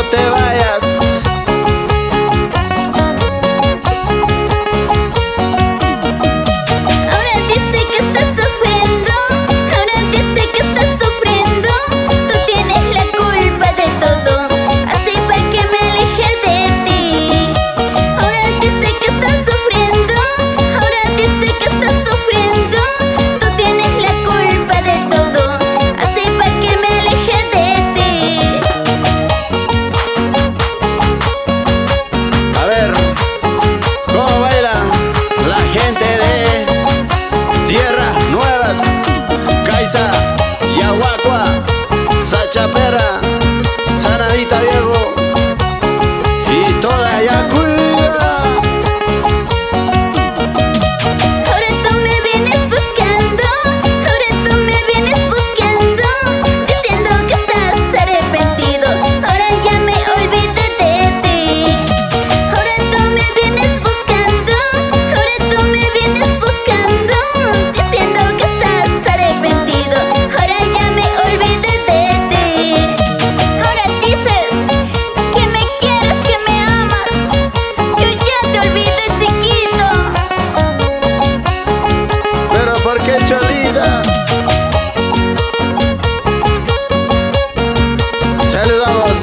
te vayas. Ahora dice que estás sufriendo, ahora dice que estás sufriendo. Tú tienes la culpa de todo, así pa' que me aleje de ti. Ahora dice que estás sufriendo, ahora dice que estás sufriendo. Tú tienes la culpa de todo, así pa' que me aleje de ti. A ver, ¿cómo baila la gente de Tierras Nuevas? Caiza, Yaguacua, Sachapera, Sanadita Viejo y toda Yacuya. Ahora tú me vienes buscando, ahora tú me vienes buscando, diciendo que estás arrepentido, ahora ya me olvidé de ti. Ahora tú me vienes buscando, ahora tú me vienes buscando, diciendo que estás arrepentido, ahora ya me olvidé de ti. Ahora dices que me quieres, que me amas, yo ya te olvidé, chiquito. Pero ¿por qué, Cholita? Saludamos